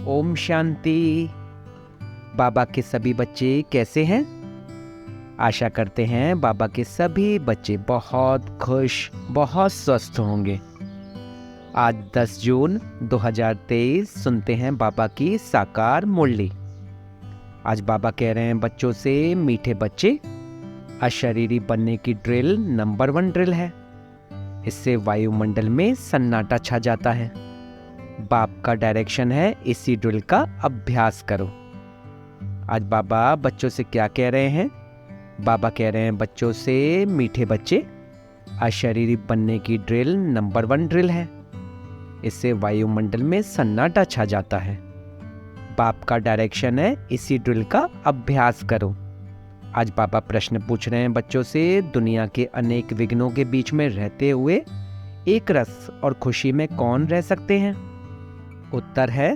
ओम शांति। बाबा के सभी बच्चे कैसे हैं? आशा करते हैं बाबा के सभी बच्चे बहुत खुश, बहुत स्वस्थ होंगे। आज 10 जून 2023 सुनते हैं बाबा की साकार मुरली। आज बाबा कह रहे हैं बच्चों से, मीठे बच्चे, अशरीरी बनने की ड्रिल नंबर 1 ड्रिल है। इससे वायुमंडल में सन्नाटा छा जाता है। बाप का डायरेक्शन है, इसी ड्रिल का अभ्यास करो। आज बाबा बच्चों से क्या कह रहे हैं? बाबा कह रहे हैं बच्चों से, मीठे बच्चे, अशरीरी बनने की ड्रिल नंबर 1 ड्रिल है। इससे वायुमंडल में सन्नाटा छा जाता है। बाप का डायरेक्शन है, इसी ड्रिल का अभ्यास करो। आज बाबा प्रश्न पूछ रहे हैं बच्चों से, दुनिया के अनेक विघ्नों के बीच में रहते हुए एक रस और खुशी में कौन रह सकते हैं? उत्तर है,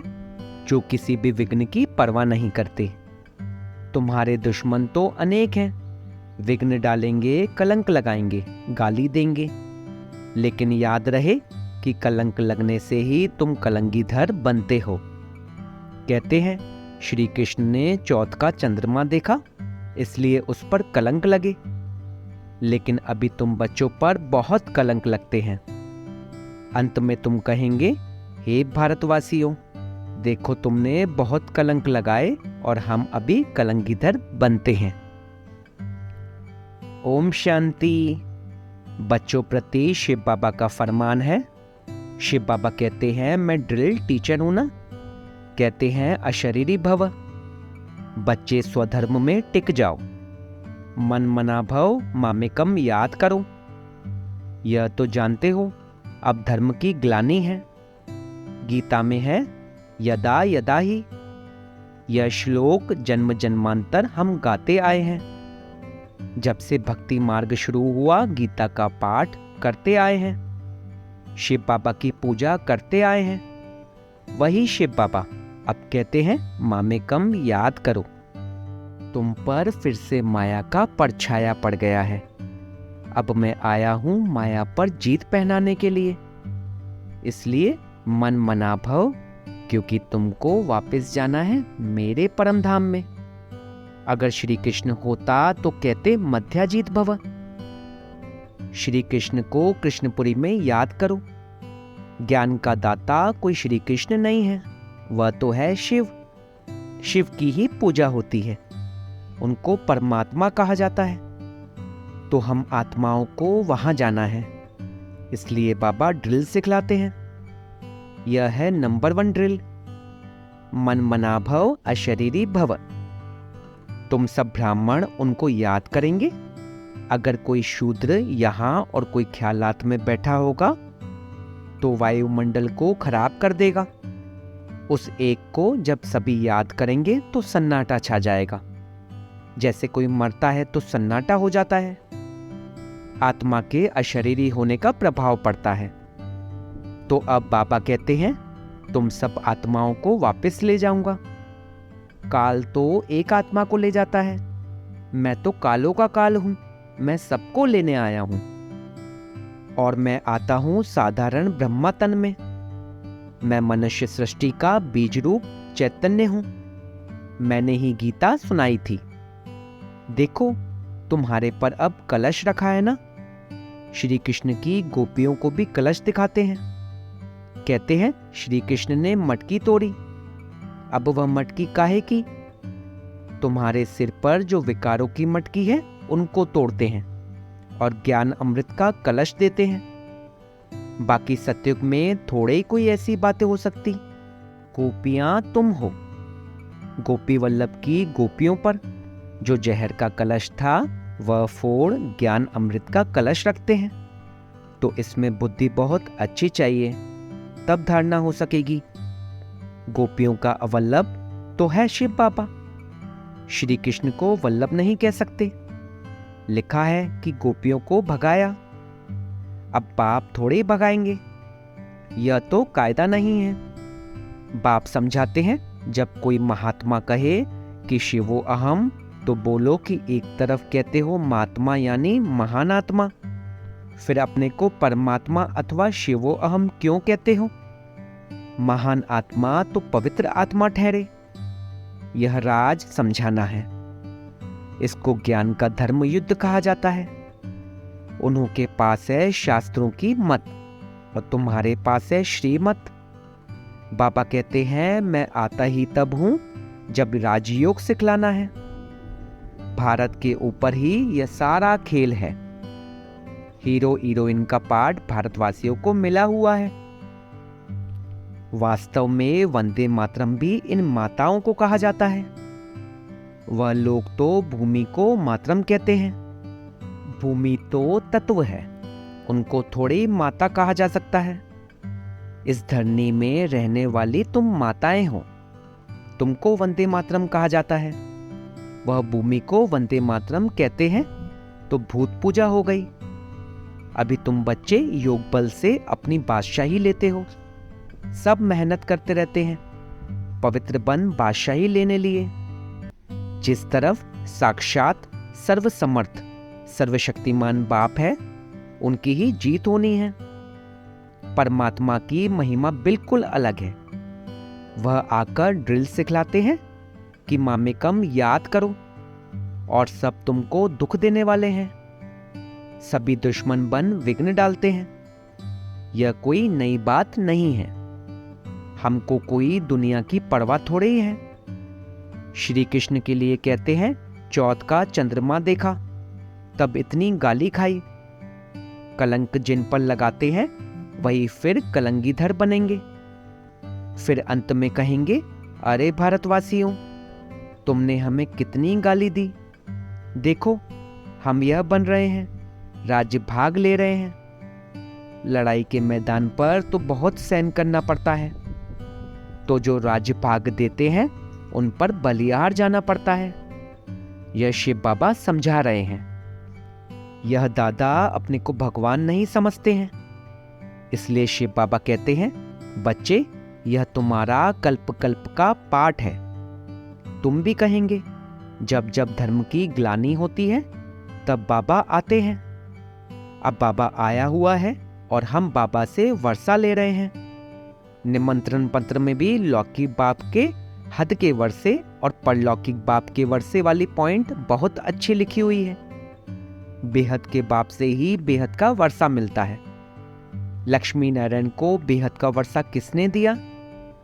जो किसी भी विघ्न की परवाह नहीं करते। तुम्हारे दुश्मन तो अनेक हैं, विघ्न डालेंगे, कलंक लगाएंगे, गाली देंगे, लेकिन याद रहे कि कलंक लगने से ही तुम कलंगीधर बनते हो। कहते हैं श्री कृष्ण ने चौथ का चंद्रमा देखा, इसलिए उस पर कलंक लगे, लेकिन अभी तुम बच्चों पर बहुत कलंक लगते हैं। अंत में तुम कहेंगे, हे भारतवासियों, देखो तुमने बहुत कलंक लगाए और हम अभी कलंगीधर बनते हैं। ओम शांति। बच्चों प्रति शिव बाबा का फरमान है। शिव बाबा कहते हैं, मैं ड्रिल टीचर हूं ना। कहते हैं अशरीरी भव, बच्चे स्वधर्म में टिक जाओ, मन मना भव मामेकम याद करो। यह तो जानते हो अब धर्म की ग्लानि है। गीता में है, यदा यदा ही। यह श्लोक जन्म जन्मांतर हम गाते आए हैं। जब से भक्ति मार्ग शुरू हुआ, गीता का पाठ करते आए हैं, शिव बाबा की पूजा करते आए हैं। वही शिव बाबा अब कहते हैं, मामेकम याद करो। तुम पर फिर से माया का परछाया पड़ गया है। अब मैं आया हूं माया पर जीत पहनाने के लिए। इसलिए मन मना भव, क्योंकि तुमको वापस जाना है मेरे परम धाम में। अगर श्री कृष्ण होता तो कहते मध्याजीत भव। श्री कृष्ण को कृष्णपुरी में याद करो। ज्ञान का दाता कोई श्री कृष्ण नहीं है, वह तो है शिव। शिव की ही पूजा होती है, उनको परमात्मा कहा जाता है। तो हम आत्माओं को वहां जाना है, इसलिए बाबा ड्रिल सिखलाते हैं। यह है नंबर 1 ड्रिल, मन मना भव अशरीरी भव। तुम सब ब्राह्मण उनको याद करेंगे। अगर कोई शूद्र यहाँ और कोई ख्यालात में बैठा होगा तो वायुमंडल को खराब कर देगा। उस एक को जब सभी याद करेंगे तो सन्नाटा छा जाएगा। जैसे कोई मरता है तो सन्नाटा हो जाता है, आत्मा के अशरीरी होने का प्रभाव पड़ता है। तो अब बाबा कहते हैं, तुम सब आत्माओं को वापस ले जाऊंगा। काल तो एक आत्मा को ले जाता है, मैं तो कालों का काल हूं, मैं सबको लेने आया हूं। और मैं आता हूं साधारण ब्रह्मा तन में। मैं मनुष्य सृष्टि का बीज रूप चैतन्य हूं। मैंने ही गीता सुनाई थी। देखो तुम्हारे पर अब कलश रखा है ना। श्री कृष्ण की गोपियों को भी कलश दिखाते हैं। कहते हैं श्री कृष्ण ने मटकी तोड़ी, अब वह मटकी काहे की? तुम्हारे सिर पर जो विकारों की मटकी है उनको तोड़ते हैं और ज्ञान अमृत का कलश देते हैं। बाकी सतयुग में थोड़े ही कोई ऐसी बातें हो सकती। गोपियां तुम हो। गोपी वल्लभ की गोपियों पर जो जहर का कलश था, वह फोड़ ज्ञान अमृत का कलश रखते हैं। तो इसमें बुद्धि बहुत अच्छी चाहिए, तब धारणा हो सकेगी। गोपियों का अवल्लभ तो है शिव बाबा। श्री कृष्ण को वल्लभ नहीं कह सकते। लिखा है कि गोपियों को भगाया, अब बाप थोड़े भगाएंगे। यह तो कायदा नहीं है। बाप समझाते हैं, जब कोई महात्मा कहे कि शिवो अहम, तो बोलो कि एक तरफ कहते हो महात्मा यानी महान आत्मा, फिर अपने को परमात्मा अथवा शिवो अहम क्यों कहते हो? महान आत्मा तो पवित्र आत्मा ठहरे। यह राज समझाना है। इसको ज्ञान का धर्म युद्ध कहा जाता है। उन्हों के पास है शास्त्रों की मत और तुम्हारे पास है श्रीमत। बाबा कहते हैं मैं आता ही तब हूं जब राजयोग सिखलाना है। भारत के ऊपर ही यह सारा खेल है। हीरो हीरोइन का पार्ट भारतवासियों को मिला हुआ है। वास्तव में वंदे मातरम भी इन माताओं को कहा जाता है। वह लोग तो भूमि को मातरम कहते हैं। भूमि तो तत्व है, उनको थोड़ी माता कहा जा सकता है। इस धरनी में रहने वाली तुम माताएं हो, तुमको वंदे मातरम कहा जाता है। वह भूमि को वंदे मातरम कहते हैं तो भूत पूजा हो गई। अभी तुम बच्चे योग बल से अपनी बादशाही लेते हो। सब मेहनत करते रहते हैं, पवित्र बन बादशाही लेने लिए। जिस तरफ साक्षात सर्वसमर्थ सर्वशक्तिमान बाप है, उनकी ही जीत होनी है। परमात्मा की महिमा बिल्कुल अलग है। वह आकर ड्रिल सिखलाते हैं कि मामे कम याद करो, और सब तुमको दुख देने वाले हैं। सभी दुश्मन बन विघ्न डालते हैं। यह कोई नई बात नहीं है। हमको कोई दुनिया की परवाह थोड़ी ही है। श्री कृष्ण के लिए कहते हैं चौथ का चंद्रमा देखा तब इतनी गाली खाई। कलंक जिन पर लगाते हैं वही फिर कलंगीधर बनेंगे। फिर अंत में कहेंगे अरे भारतवासियों, तुमने हमें कितनी गाली दी। देखो हम यह बन रहे हैं, राज्य भाग ले रहे हैं। लड़ाई के मैदान पर तो बहुत सहन करना पड़ता है, तो जो राज्य भाग देते हैं उन पर बलिहार जाना पड़ता है। यह शिव बाबा समझा रहे हैं। यह दादा अपने को भगवान नहीं समझते हैं, इसलिए शिव बाबा कहते हैं बच्चे यह तुम्हारा कल्प कल्प का पाठ है। तुम भी कहेंगे जब जब धर्म की ग्लानि होती है तब बाबा आते हैं। अब बाबा आया हुआ है और हम बाबा से वर्षा ले रहे हैं। निमंत्रण पत्र में भी लौकिक बाप के हद के वर्षे और परलौकिक बाप के वर्षे वाली पॉइंट बहुत अच्छी लिखी हुई है। बेहद के बाप से ही बेहद का वर्षा मिलता है। लक्ष्मी नारायण को बेहद का वर्षा किसने दिया?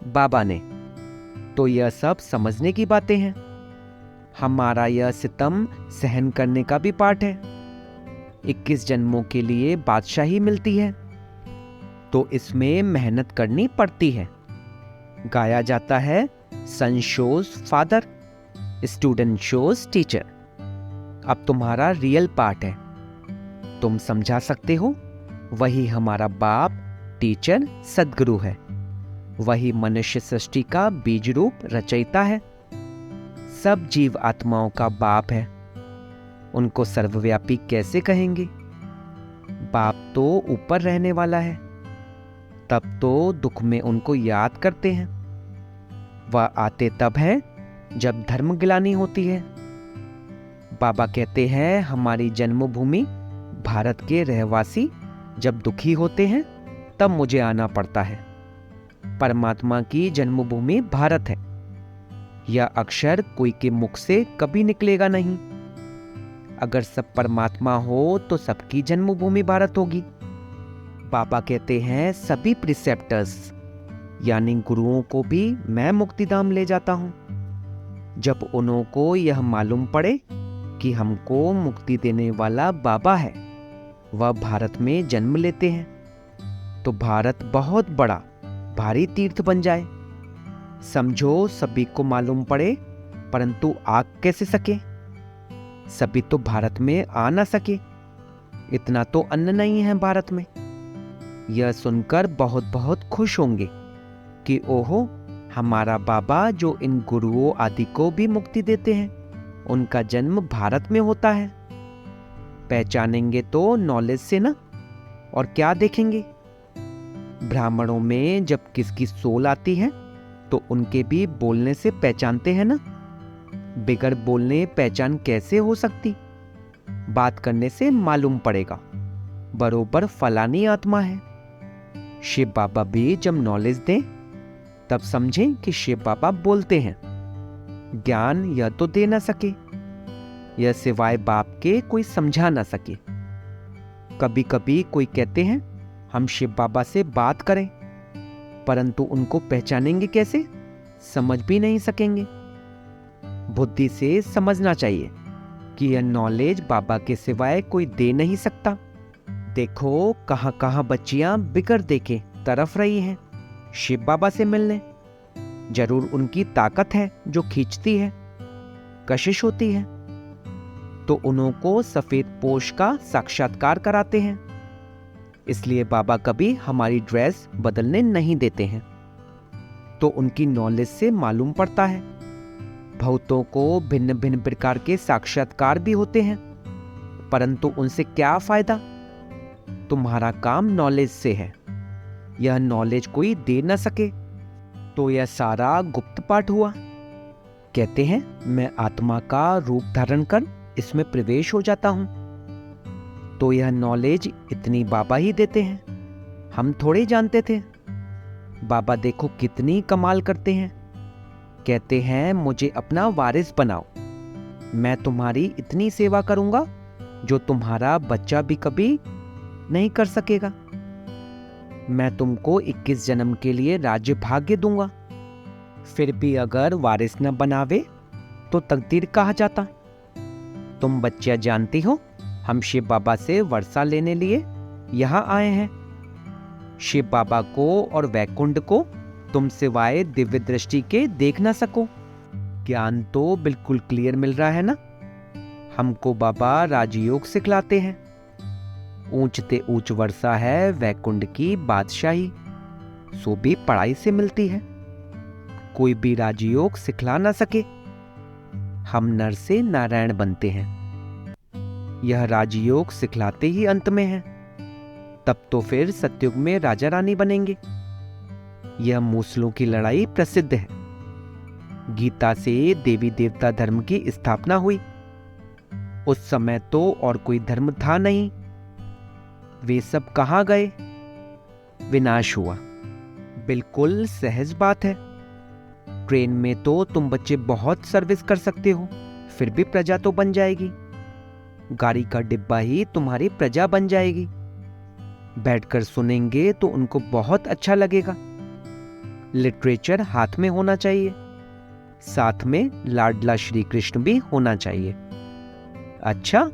बाबा ने। तो यह सब समझने की बातें हैं। हमारा यह सितम सहन करने का भी पाठ है। 21 जन्मों के लिए बादशाही मिलती है, तो इसमें मेहनत करनी पड़ती है। गाया जाता है son shows father, student shows teacher. अब तुम्हारा रियल पार्ट है। तुम समझा सकते हो, वही हमारा बाप टीचर सद्गुरु है। वही मनुष्य सृष्टि का बीज रूप रचयिता है। सब जीव आत्माओं का बाप है। उनको सर्वव्यापी कैसे कहेंगे? बाप तो ऊपर रहने वाला है। तब तो दुख में उनको याद करते हैं। वह आते तब है जब धर्म गिलानी होती है। बाबा कहते हैं हमारी जन्मभूमि भारत के रहवासी जब दुखी होते हैं तब मुझे आना पड़ता है। परमात्मा की जन्मभूमि भारत है। यह अक्षर कोई के मुख से कभी निकलेगा नहीं। अगर सब परमात्मा हो तो सबकी जन्मभूमि भारत होगी। बाबा कहते हैं सभी प्रिसेप्टर्स यानी गुरुओं को भी मैं मुक्तिधाम ले जाता हूं। जब उन्हों को यह मालूम पड़े कि हमको मुक्ति देने वाला बाबा है, वह भारत में जन्म लेते हैं, तो भारत बहुत बड़ा भारी तीर्थ बन जाए। समझो सभी को मालूम पड़े परंतु आ कैसे सके? सभी तो भारत में आ ना सके। इतना तो अन्न नहीं है भारत में। यह सुनकर बहुत बहुत खुश होंगे कि ओहो, हमारा बाबा जो इन गुरुओं आदि को भी मुक्ति देते हैं, उनका जन्म भारत में होता है। पहचानेंगे तो नॉलेज से ना, और क्या देखेंगे? ब्राह्मणों में जब किसकी सोल आती है तो उनके भी बोलने से पहचानते हैं ना। बिगर बोलने पहचान कैसे हो सकती? बात करने से मालूम पड़ेगा बरोबर फलानी आत्मा है। शिव बाबा भी जब नॉलेज दें तब समझें कि शिव बाबा बोलते हैं, ज्ञान यह तो दे ना सके, यह सिवाय बाप के कोई समझा ना सके। कभी कभी कोई कहते हैं हम शिव बाबा से बात करें, परंतु उनको पहचानेंगे कैसे, समझ भी नहीं सकेंगे। बुद्धि से समझना चाहिए कि यह नॉलेज बाबा के सिवाय कोई दे नहीं सकता। देखो कहां कहां बच्चियां बिगर देखे तरफ रही हैं शिव बाबा से मिलने। जरूर उनकी ताकत है जो खींचती है, कशिश होती है, तो उनको सफेद पोश का साक्षात्कार कराते हैं। इसलिए बाबा कभी हमारी ड्रेस बदलने नहीं देते हैं। तो उनकी नॉलेज से मालूम पड़ता है। बहुतों को भिन्न भिन्न प्रकार के साक्षात्कार भी होते हैं, परंतु उनसे क्या फायदा। तुम्हारा काम नॉलेज से है, यह नॉलेज कोई दे न सके तो यह सारा गुप्त पाठ हुआ। कहते हैं मैं आत्मा का रूप धारण कर इसमें प्रवेश हो जाता हूं, तो यह नॉलेज इतनी बाबा ही देते हैं, हम थोड़े जानते थे। बाबा देखो कितनी कमाल करते हैं। कहते हैं मुझे अपना वारिस बनाओ, मैं तुम्हारी इतनी सेवा करूंगा जो तुम्हारा बच्चा भी कभी नहीं कर सकेगा। मैं तुमको 21 जन्म के लिए राज्य भाग्य दूंगा। फिर भी अगर वारिस न बनावे तो तकदीर कहा जाता। तुम बच्चियां जानती हो हम शिव बाबा से वर्षा लेने लिए यहाँ आए हैं। शिव बाबा को और वैकुंठ को तुम सिवाय दिव्य दृष्टि के देख ना सको। ज्ञान तो बिल्कुल क्लियर मिल रहा है ना। हमको बाबा राजयोग सिखलाते हैं। ऊंचते ऊंच वर्षा है वैकुंठ की बादशाही, सो भी पढ़ाई से मिलती है। कोई भी राजयोग सिखला ना सके। हम नर से नारायण बनते हैं। यह राजयोग सिखलाते ही अंत में है, तब तो फिर सतयुग में राजा रानी बनेंगे। यह मूसलों की लड़ाई प्रसिद्ध है। गीता से देवी देवता धर्म की स्थापना हुई। उस समय तो और कोई धर्म था नहीं। वे सब कहां गए? विनाश हुआ। बिल्कुल सहज बात है। ट्रेन में तो तुम बच्चे बहुत सर्विस कर सकते हो, फिर भी प्रजा तो बन जाएगी। गाड़ी का डिब्बा ही तुम्हारी प्रजा बन जाएगी। बैठकर सुनेंगे तो उनको बहुत अच्छा लगेगा। लिटरेचर हाथ में होना चाहिए, साथ में लाडला श्री कृष्ण भी होना चाहिए। अच्छा,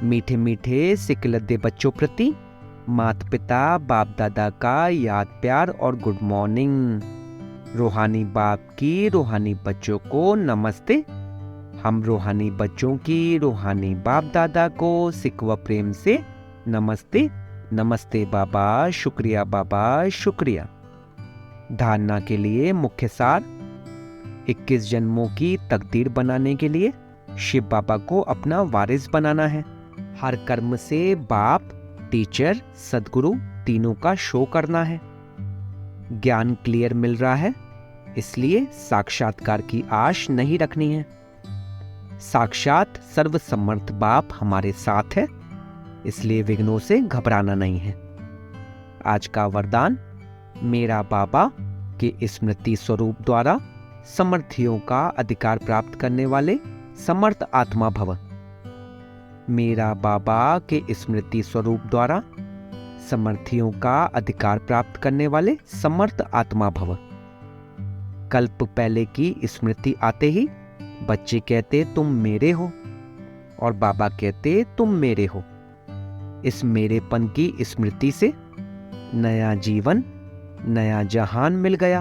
मीठे मीठे सिकलद्दे बच्चों प्रति माता पिता बाप दादा का याद प्यार और गुड मॉर्निंग। रूहानी बाप की रूहानी बच्चों को नमस्ते। हम रूहानी बच्चों की रूहानी बाप दादा को सिकवा प्रेम से नमस्ते। नमस्ते बाबा, शुक्रिया बाबा, शुक्रिया। धारणा के लिए मुख्य सार: 21 जन्मों की तकदीर बनाने के लिए शिव बाबा को अपना वारिस बनाना है। हर कर्म से बाप, टीचर, सदगुरु तीनों का शो करना है। ज्ञान क्लियर मिल रहा है, इसलिए साक्षात्कार की आश नहीं रखनी है। साक्षात सर्वसमर्थ बाप हमारे साथ है, इसलिए विघ्नों से घबराना नहीं है। आज का वरदान: मेरा बाबा के स्मृति स्वरूप द्वारा समर्थियों का अधिकार प्राप्त करने वाले समर्थ आत्मा भव। मेरा बाबा के स्मृति स्वरूप द्वारा समर्थियों का अधिकार प्राप्त करने वाले समर्थ आत्मा भव। कल्प पहले की स्मृति आते ही बच्चे कहते तुम मेरे हो, और बाबा कहते तुम मेरे हो। इस मेरेपन की स्मृति से नया जीवन, नया जहान मिल गया,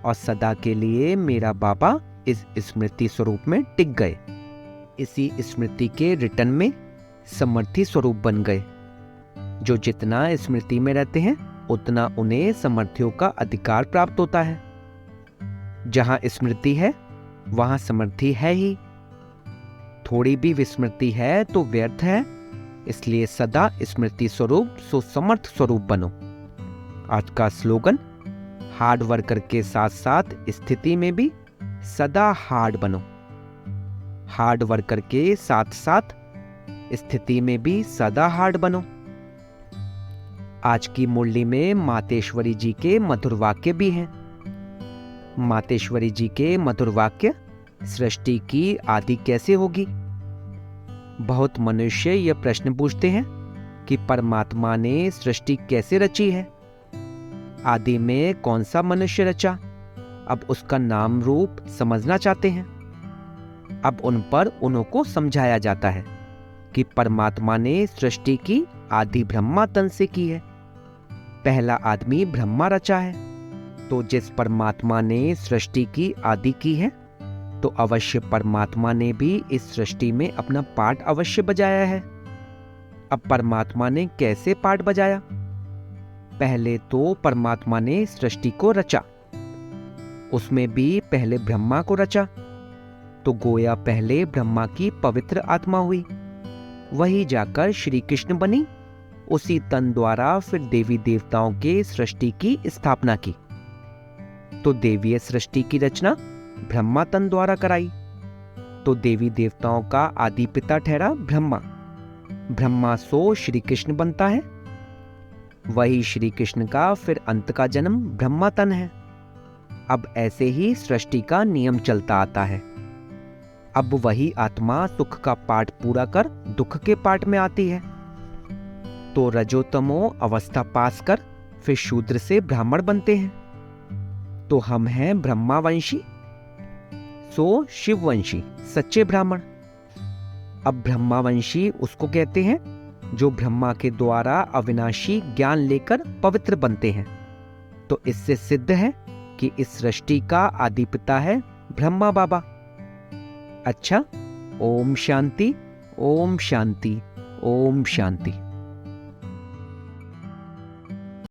और सदा के लिए मेरा बाबा इस स्मृति स्वरूप में टिक गए। इसी स्मृति के रिटर्न में समर्थी स्वरूप बन गए। जो जितना स्मृति में रहते हैं उतना उन्हें समर्थियों का अधिकार प्राप्त होता है। जहां स्मृति है वहां समर्थी है ही। थोड़ी भी विस्मृति है तो व्यर्थ है, इसलिए सदा स्मृति स्वरूप सो समर्थ स्वरूप बनो। आज का स्लोगन: हार्ड वर्कर के साथ साथ स्थिति में भी सदा हार्ड बनो। हार्ड वर्कर के साथ साथ स्थिति में भी सदा हार्ड बनो। आज की मुरली में मातेश्वरी जी के मधुर वाक्य भी हैं। मातेश्वरी जी के मधुर वाक्य, सृष्टि की आदि कैसे होगी। बहुत मनुष्य यह प्रश्न पूछते हैं कि परमात्मा ने सृष्टि कैसे रची है, आदि में कौन सा मनुष्य रचा। अब उसका नाम रूप समझना चाहते हैं। अब उन पर उनको समझाया जाता है कि परमात्मा ने सृष्टि की आदि ब्रह्मा तन से की है। पहला आदमी ब्रह्मा रचा है, तो जिस परमात्मा ने सृष्टि की आदि की है, तो अवश्य परमात्मा ने भी इस सृष्टि में अपना पार्ट अवश्य बजाया है। अब परमात्मा ने कैसे पार्ट बजाया? पहले तो परमात्मा ने सृष्टि को रचा, उसमें भी पहले ब्रह्मा को रचा, तो गोया पहले ब्रह्मा की पवित्र आत्मा हुई, वही जाकर श्री कृष्ण बनी। उसी तन द्वारा फिर देवी देवताओं के सृष्टि की स्थापना की, तो देवीय सृष्टि की रचना ब्रह्मा तन द्वारा कराई। तो देवी देवताओं का आदि पिता ठहरा ब्रह्मा। ब्रह्मा सो श्री कृष्ण बनता है, वही श्री कृष्ण का फिर अंत का जन्म ब्रह्मा तन है। अब ऐसे ही सृष्टि का नियम चलता आता है। अब वही आत्मा सुख का पाठ पूरा कर दुख के पाठ में आती है, तो रजोतमो अवस्था पास कर फिर शूद्र से ब्राह्मण बनते हैं। तो हम हैं ब्रह्मावंशी, सो शिववंशी सच्चे ब्राह्मण। अब ब्रह्मावंशी उसको कहते हैं जो ब्रह्मा के द्वारा अविनाशी ज्ञान लेकर पवित्र बनते हैं। तो इससे सिद्ध है कि इस सृष्टि का आदि पिता है ब्रह्मा बाबा। अच्छा, ओम शांति, ओम शांति, ओम शांति।